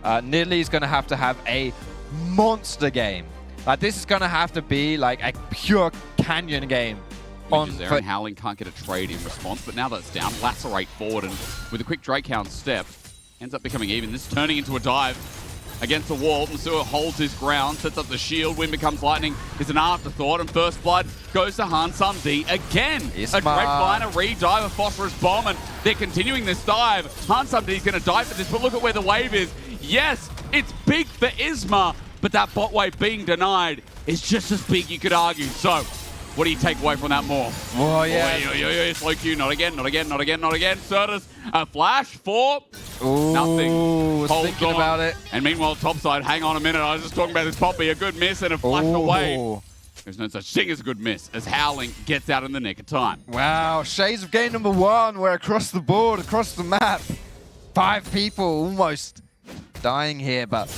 Nidalee going to have a monster game. Like, this is going to have to be like a pure canyon game. Aaron Howling can't get a trade in response, but now that's down. Lacerate forward, and with a quick Drakehound step, ends up becoming even. This is turning into a dive against the wall. Masua holds his ground, sets up the shield. Wind becomes lightning is an afterthought, and first blood goes to Hansam-D again. A Grapevine, a re-dive, a Phosphorus Bomb, and they're continuing this dive. Hansam-D is going to dive for this, but look at where the wave is. Yes, it's big for IZMA, but that bot wave being denied is just as big, you could argue. So, what do you take away from that more? Oh, yeah. Slow Q, not again, not again, not again, not again. Certus, a flash for nothing. Thinking about it. And meanwhile, topside, hang on a minute. I was just talking about this Poppy. A good miss and a flash away. There's no such thing as a good miss as Howling gets out in the nick of time. Wow, shades of game number 1. We're across the board, across the map. 5 people almost dying here, but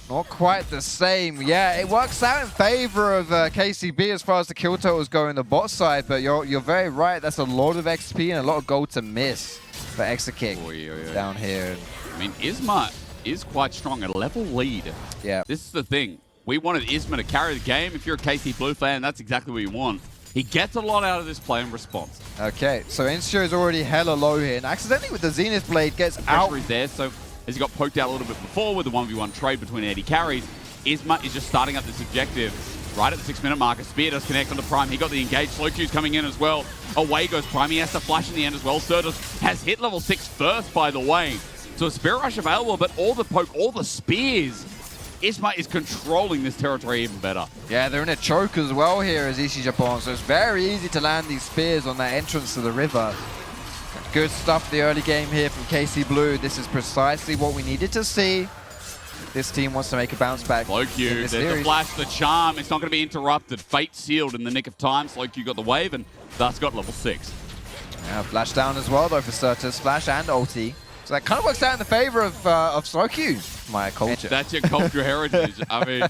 not quite the same. Yeah, it works out in favor of KCB as far as the kill totals go in the bot side, but you're very right. That's a lot of XP and a lot of gold to miss for Exakick down here. I mean, IZMA is quite strong, a level lead. Yeah. This is the thing. We wanted IZMA to carry the game. If you're a KC Blue fan, that's exactly what you want. He gets a lot out of this play in response. Okay, so Ensure is already hella low here, and accidentally with the Zenith Blade gets out. Pressure is there, so as he got poked out a little bit before with the 1v1 trade between 80 carries, IZMA is just starting up this objective right at the 6-minute marker. Spear does connect onto Prime. He got the engage. Slow Q's coming in as well. Away goes Prime. He has to flash in the end as well. Certus has hit level 6 first, by the way. So a Spirit Rush available, but all the poke, all the spears. IZMA is controlling this territory even better. Yeah, they're in a choke as well here as Ici Japon, so it's very easy to land these spears on that entrance to the river. Good stuff the early game here from KC Blue. This is precisely what we needed to see. This team wants to make a bounce back. Slow Q, there's the flash, the charm. It's not going to be interrupted. Fate sealed in the nick of time. Slow Q got the wave and thus got level 6. Yeah, flash down as well though for Certus. Flash and ulti. So that kind of works out in the favor of Slow Q. My culture. That's your cultural heritage. I mean,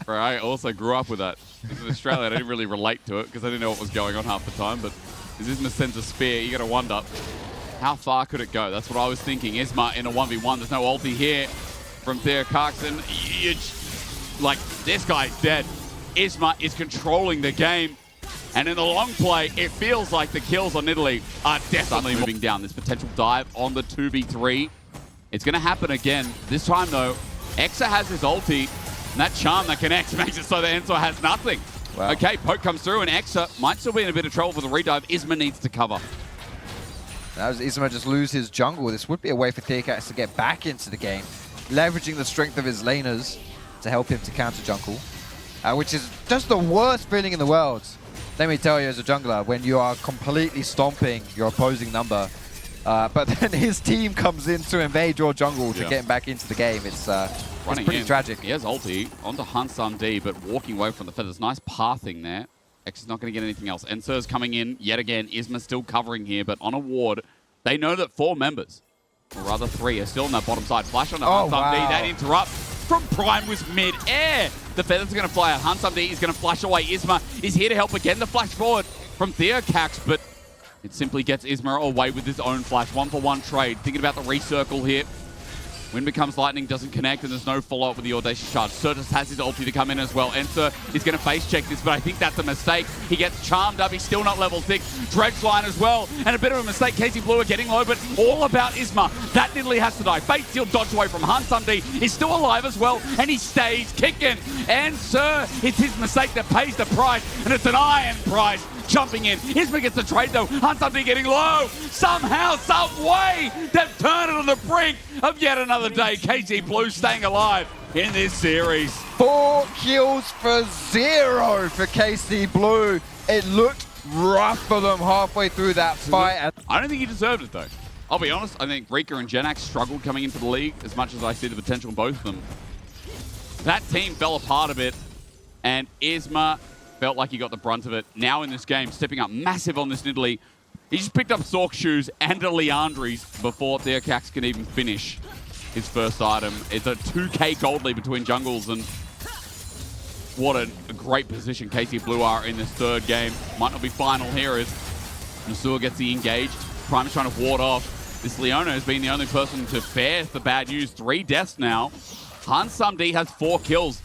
I also grew up with that. In Australia, I didn't really relate to it because I didn't know what was going on half the time. But as IZMA sends a spear, you got to wonder, how far could it go? That's what I was thinking. IZMA in a 1v1. There's no ulti here from Theo Carkson. Like, this guy's dead. IZMA is controlling the game. And in the long play, it feels like the kills on Nidalee are definitely moving down. This potential dive on the 2v3. It's going to happen again. This time, though, Exa has his ulti, and that charm that connects makes it so that Enzo has nothing. Wow. Okay, poke comes through, and Exa might still be in a bit of trouble for the redive. IZMA needs to cover. Now, as IZMA just lose his jungle, this would be a way for Theocax to get back into the game, leveraging the strength of his laners to help him to counter jungle, which is just the worst feeling in the world. Let me tell you, as a jungler, when you are completely stomping your opposing number, but then his team comes in to invade your jungle to get him back into the game, it's pretty tragic. He has ulti onto Hansam-D, but walking away from the feathers. Nice pathing there. X is not going to get anything else. Ensur's coming in yet again. IZMA still covering here, but on a ward, they know that 4 members, or rather 3, are still on that bottom side. Flash onto Hansam-D. Wow. That interrupt from Prime was mid-air. The feathers are going to fly out. Hansam-D is going to flash away. IZMA is here to help again. The flash forward from Theocax, but it simply gets IZMA away with his own flash. 1-for-1 trade. Thinking about the recircle here. Wind becomes lightning, doesn't connect, and there's no follow-up with the Audacious Charge. Certus has his ulti to come in as well. Ensur is going to face check this, but I think that's a mistake. He gets charmed up. He's still not level 6. Dredge line as well, and a bit of a mistake. KC Blue are getting low, but all about IZMA. That Nidalee has to die. Fate Seal dodged away from Hansam-D. He's still alive as well, and he stays kicking. Ensur, it's his mistake that pays the price, and it's an iron price. Jumping in. IZMA gets the trade though. Hansam-D getting low. Somehow, some way, they've turned it on the brink of yet another day. KC Blue staying alive in this series. 4 kills for 0 for KC Blue. It looked rough for them halfway through that fight. I don't think he deserved it though. I'll be honest, I think Rika and Genax struggled coming into the league as much as I see the potential in both of them. That team fell apart a bit, and IZMA felt like he got the brunt of it. Now in this game, stepping up massive on this Nidalee. He just picked up Sork Shoes and a Leandri's before Theocax can even finish his first item. It's a 2k gold lead between jungles, and what a great position KC Blue are in this third game. Might not be final here as Masua gets the engage. Prime is trying to ward off. This Leona has been the only person to bear the bad news. 3 deaths now. HansSamD has 4 kills.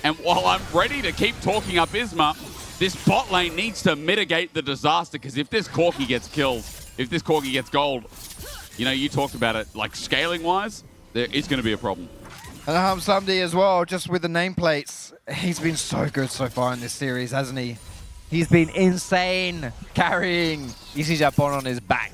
And while I'm ready to keep talking up Isma, this bot lane needs to mitigate the disaster, because if this Corki gets killed, if this Corki gets gold, you know, you talked about it, like scaling-wise, there is going to be a problem. And HansSamD as well, just with the nameplates. He's been so good so far in this series, hasn't he? He's been insane, carrying Ici Japon on his back.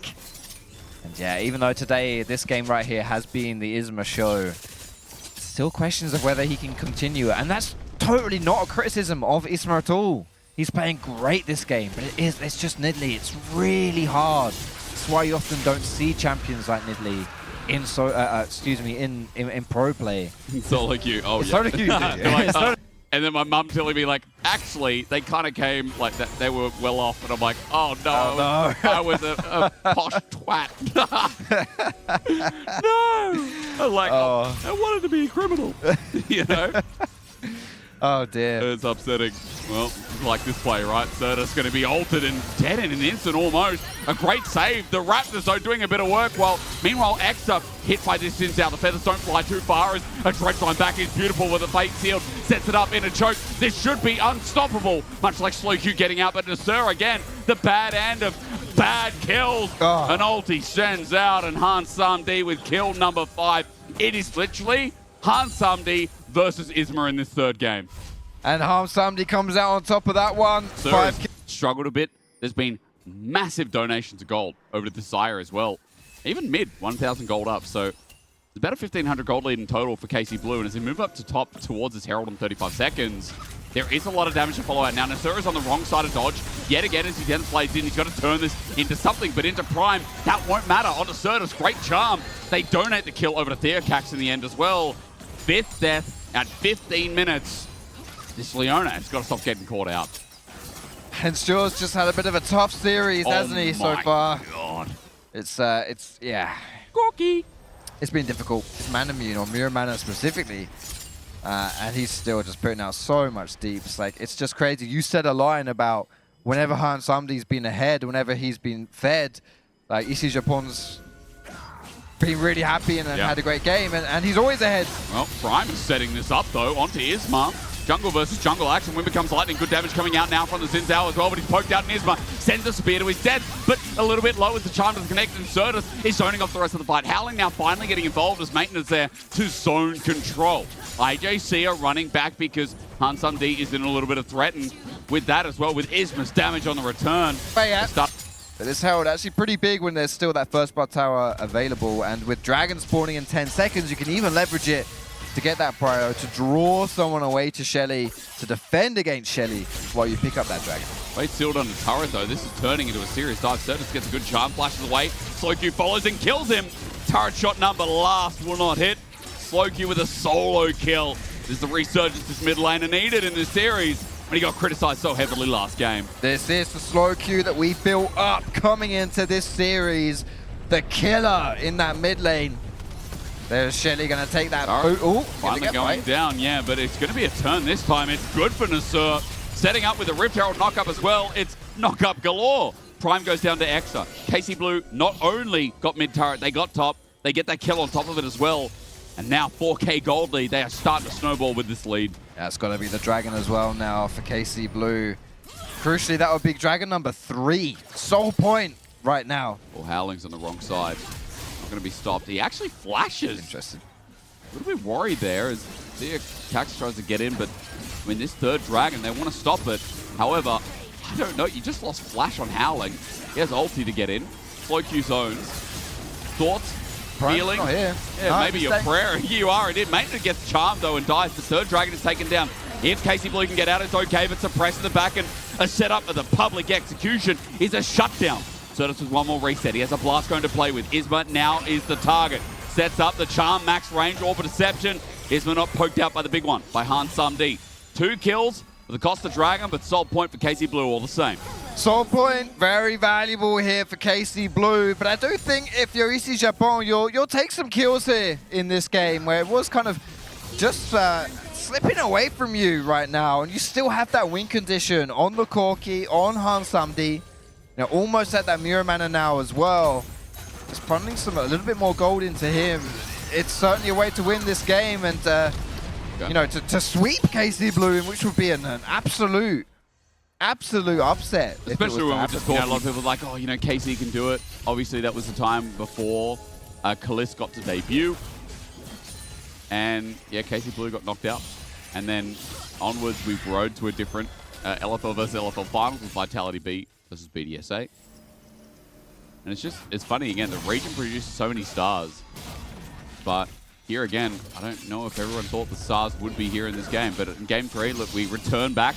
And yeah, even though today, this game right here has been the Isma show, still questions of whether he can continue. And that's totally not a criticism of Isma at all. He's playing great this game, but it's just Nidalee. It's really hard. That's why you often don't see champions like Nidalee in pro play. Solo queue. Oh, yeah. Solo queue. Like, and then my mum telling me, like, actually, they kind of came like that. They were well off, and I'm like, oh no, I was a posh twat. No, I'm like, I wanted to be a criminal, you know. Oh dear. It's upsetting. Well, like this play, right? Certus going to be altered and dead in an instant almost. A great save. The Raptors, though, doing a bit of work. While meanwhile, Exa hit by distance out. The feathers don't fly too far as a dredge line back is beautiful with a fate sealed. Sets it up in a choke. This should be unstoppable. Much like Slow Q getting out. But Nasur, again, the bad end of bad kills. An ulti sends out, and HansSamD with kill number 5. It is literally HansSamD versus Isma in this third game. And HansSamD comes out on top of that one. Struggled a bit. There's been massive donations of gold over to the Sire as well. Even mid, 1,000 gold up. So it's about a 1,500 gold lead in total for KC Blue. And as they move up to top towards this Herald in 35 seconds, there is a lot of damage to follow out. Now, Nasur is on the wrong side of dodge. Yet again, as he then plays in, he's got to turn this into something, but into Prime. That won't matter. Onto Certus, great charm. They donate the kill over to Theocax in the end as well. 5th death at 15 minutes. This Leona has got to stop getting caught out. And Stuart's just had a bit of a tough series, hasn't he, so far? God. It's yeah. Corky. It's been difficult. It's mana immune, or Mirror Mana specifically. And he's still just putting out so much deeps. Like, it's just crazy. You said a line about whenever HansSamD's been ahead, whenever he's been fed, like, Ici Japon's been really happy and had a great game, and he's always ahead. Well, Prime is setting this up, though, onto Isma. Jungle versus jungle action. Wind becomes lightning. Good damage coming out now from the Xin Zhao as well, but he's poked out, and Isma sends a spear to his death, but a little bit low as the charm doesn't connect, and Certus is zoning off the rest of the fight. Howling now finally getting involved as maintenance there to zone control. IJC are running back because HansSamD is in a little bit of threat, and with that as well, with Isma's damage on the return. But this Herald actually pretty big when there's still that first blood tower available, and with Dragon spawning in 10 seconds, you can even leverage it to get that prio, to draw someone away to Shelly, to defend against Shelly while you pick up that Dragon. Wait, sealed on the turret though. This is turning into a serious dive. Certus gets a good charm, flashes away. Slowq follows and kills him. Turret shot number last will not hit. Slowq with a solo kill. This is the resurgence this mid laner needed in this series when he got criticized so heavily last game. This is the Slowq that we built up coming into this series. The killer in that mid lane. There's Shelly going to take that. Finally going down, yeah, but it's going to be a turn this time. It's good for Nasur. Setting up with a Rift Herald knock-up as well. It's knock-up galore. Prime goes down to Exa. KC Blue not only got mid-turret, they got top. They get that kill on top of it as well. And now 4K gold lead. They are starting to snowball with this lead. That's got to be the Dragon as well now for KC Blue. Crucially, that would be Dragon number 3. Soul point right now. Well, Howling's on the wrong side. Going to be stopped. He actually flashes. Interesting. A little bit worried there as Theocax tries to get in, but I mean, this third Dragon, they want to stop it. However, I don't know. You just lost flash on Howling. He has ulti to get in. Slowq zones. Thoughts? Feelings? Oh, yeah. Yeah, maybe your prayer. You are. It did. Maintenance gets charmed, though, and dies. The third Dragon is taken down. If KC Blue can get out, it's okay, but suppressed in the back, and a setup of the public execution is a shutdown. Certus with one more reset. He has a blast going to play with. Isma now is the target. Sets up the charm, max range, all for deception. Isma not poked out by the big one, by HansSamD. 2 kills for the cost of Dragon, but soul point for KC Blue all the same. Soul point, very valuable here for KC Blue, but I do think if you're Ici Japon, you'll take some kills here in this game, where it was kind of just slipping away from you right now, and you still have that win condition on the Corki, on HansSamD. Now, almost at that Mirror Mana now as well. just funneling a little bit more gold into him. It's certainly a way to win this game and, you know, to sweep KC Blue, which would be an absolute upset. Especially when we're just talking, a lot of people are like, oh, you know, KC can do it. Obviously, that was the time before Kalis got to debut. And, yeah, KC Blue got knocked out. And then onwards, we've rode to a different LFL versus LFL finals with Vitality B versus BDSA. And it's funny, again, the region produced so many stars. But here again, I don't know if everyone thought the stars would be here in this game. But in Game 3, look, we return back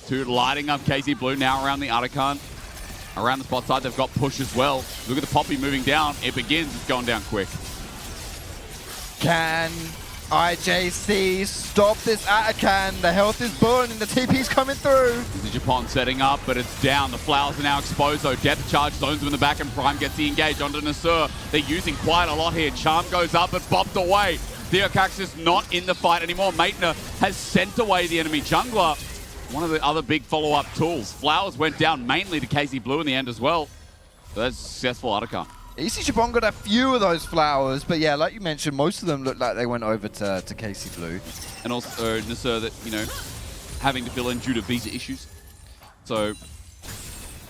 to lighting up KC Blue now around the Artican. Around the spot side, they've got push as well. Look at the Poppy moving down. It begins. It's going down quick. Can IJC stop this Artican? The health is burning. The TP's coming through. Ici Japon setting up, but it's down. The flowers are now exposed, though. Depth charge zones them in the back, and Prime gets the engage onto Nasur. They're using quite a lot here. Charm goes up, but bopped away. Theocax is not in the fight anymore. Maitner has sent away the enemy jungler. One of the other big follow-up tools. Flowers went down mainly to KC Blue in the end as well. So that's a successful Artican. Ici Japon got a few of those flowers, but yeah, like you mentioned, most of them looked like they went over to KC Blue. And also Nasur that, you know, having to fill in due to visa issues. So,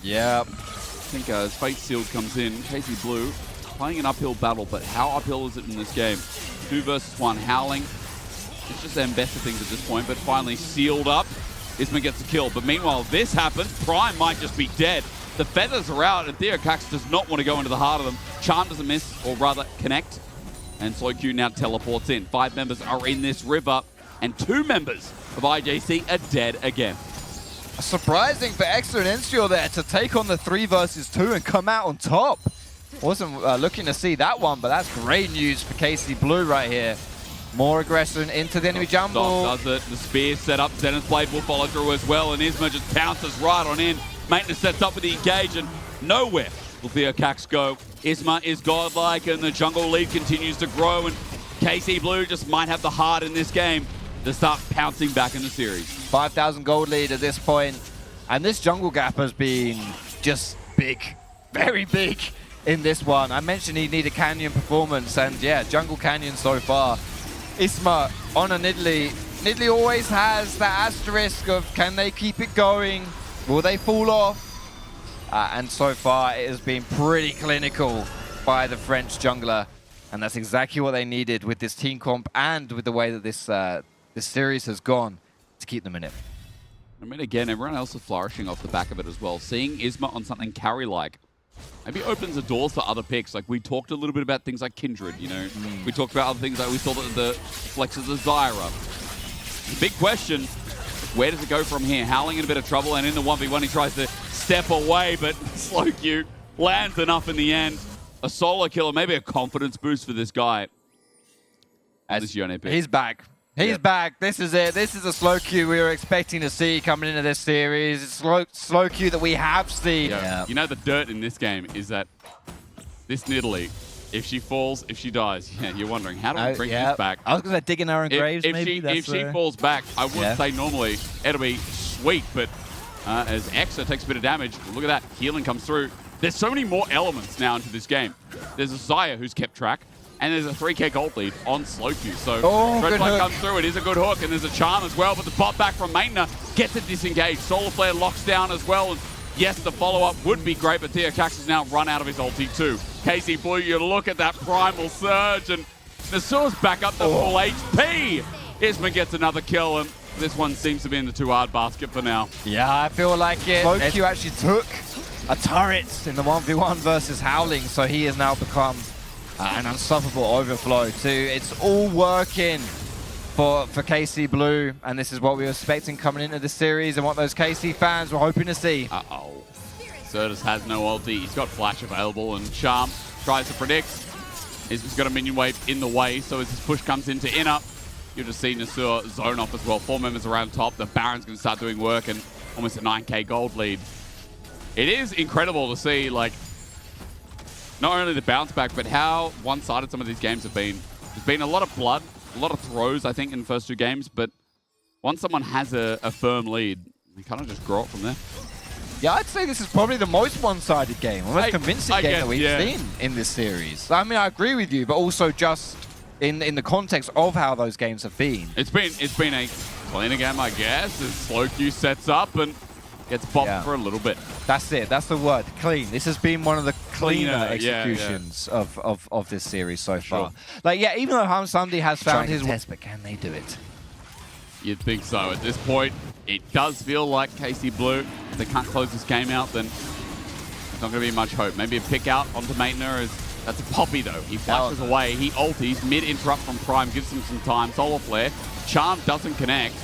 yeah. I think as Fate Sealed comes in, KC Blue playing an uphill battle, but how uphill is it in this game? 2 versus 1, Howling. It's just them better things at this point, but finally sealed up. Isma gets a kill, but meanwhile this happens. Prime might just be dead. The feathers are out, and Theocax does not want to go into the heart of them. Charm doesn't miss, or rather connect. And SloQ now teleports in. 5 members are in this river, and 2 members of IJC are dead again. Surprising for Extra and Ensteel there to take on the 3 versus 2 and come out on top. Wasn't looking to see that one, but that's great news for KC Blue right here. More aggression into the enemy jungle. Does it. The spear set up. Zenith's Blade will follow through as well, and Isma just pounces right on in. Maintenance sets up with the engage, and nowhere will Theocax go. Isma is godlike, and the jungle lead continues to grow, and KC Blue just might have the heart in this game to start pouncing back in the series. 5,000 gold lead at this point, and this jungle gap has been just big, very big in this one. I mentioned he needed Canyon performance, and yeah, Jungle Canyon so far. Isma on a Nidalee. Nidalee always has that asterisk of can they keep it going? Will they fall off? And so far it has been pretty clinical by the French jungler. And that's exactly what they needed with this team comp and with the way that this series has gone to keep them in it. I mean, again, everyone else is flourishing off the back of it as well. Seeing Isma on something carry-like maybe opens the doors for other picks. Like, we talked a little bit about things like Kindred, you know. We talked about other things like we saw the flex of the Zyra. The big question, where does it go from here? Howling in a bit of trouble, and in the 1v1 he tries to step away, but SloQ lands enough in the end. A solo killer, maybe a confidence boost for this guy. He's back. He's back. This is it. This is a SloQ we were expecting to see coming into this series. It's SloQ that we have seen. Yeah. You know, the dirt in this game is that this Nidalee, if she falls, if she dies, you're wondering, how do we bring this back? I was going to say digging her own graves, maybe. If she falls back, I would say normally it'll be sweet, but as Exa takes a bit of damage, look at that. Healing comes through. There's so many more elements now into this game. There's a Xayah who's kept track. And there's a 3k gold lead on SloQ. So Dreadflight comes through. It is a good hook. And there's a charm as well. But the bot back from Maitner gets it disengaged. Solar Flare locks down as well. And yes, the follow-up would be great. But Theocax has now run out of his ulti too. KC Blue, you look at that primal surge. And Nasur's back up to full HP. Isma gets another kill. And this one seems to be in the too hard basket for now. Yeah, I feel like it. SloQ actually took a turret in the 1v1 versus Howling. So he has now become an unstoppable overflow too. It's all working for KC Blue, and this is what we were expecting coming into the series and what those KC fans were hoping to see. Certus has no ulti. He's got Flash available, and Charm tries to predict. He's got a minion wave in the way, so as his push comes into inner, you'll just see Nasur zone off as well. 4 members around top. The Baron's going to start doing work, and almost a 9k gold lead. It is incredible to see, like, not only the bounce back, but how one-sided some of these games have been. There's been a lot of blood, a lot of throws, I think, in the first 2 games, but once someone has a firm lead, they kind of just grow it from there. Yeah, I'd say this is probably the most one-sided game, most convincing game that we've seen in this series. I mean, I agree with you, but also just in the context of how those games have been. It's been a cleaner game, I guess, as slow queue sets up and gets bopped for a little bit. That's it. That's the word. Clean. This has been one of the cleaner executions of this series so far. Like, yeah, even though Hamsamdi has found his test, but can they do it? You'd think so. At this point, it does feel like KC Blue, if they can't close this game out, then there's not going to be much hope. Maybe a pick out onto Maitner. That's a Poppy, though. He flashes away. He ulties. Mid-interrupt from Prime. Gives him some time. Solar Flare. Charm doesn't connect.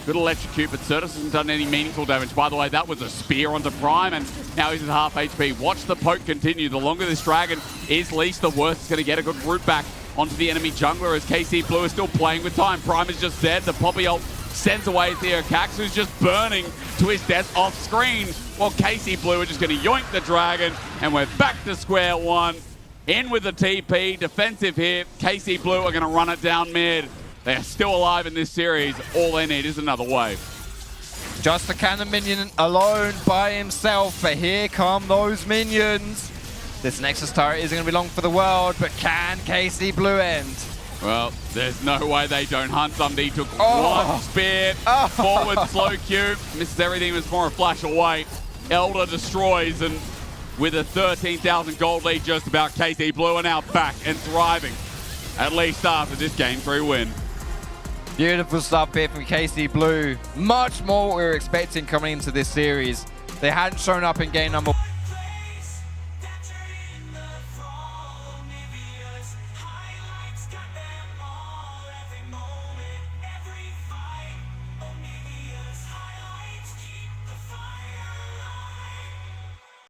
Good electrocute, but Certus hasn't done any meaningful damage. By the way, that was a spear onto Prime, and now he's at half HP. Watch the poke continue. The longer this dragon is leashed, the worse it's going to get. A good route back onto the enemy jungler as KC Blue is still playing with time. Prime is just dead. The Poppy ult sends away Theo Cax, who's just burning to his death off screen, while KC Blue are just going to yoink the dragon, and we're back to square one. In with the TP, defensive here. KC Blue are going to run it down mid. They are still alive in this series. All they need is another wave. Just a cannon minion alone by himself, but here come those minions. This Nexus turret isn't going to be long for the world, but can KC Blue end? Well, there's no way they don't. Hamsamdi took one spear, forward slow Q, misses everything, was more a flash away. Elder destroys, and with a 13,000 gold lead just about, KC Blue are now back and thriving, at least after this Game 3 win. Beautiful stuff here from KC Blue. Much more what we were expecting coming into this series. They hadn't shown up in game number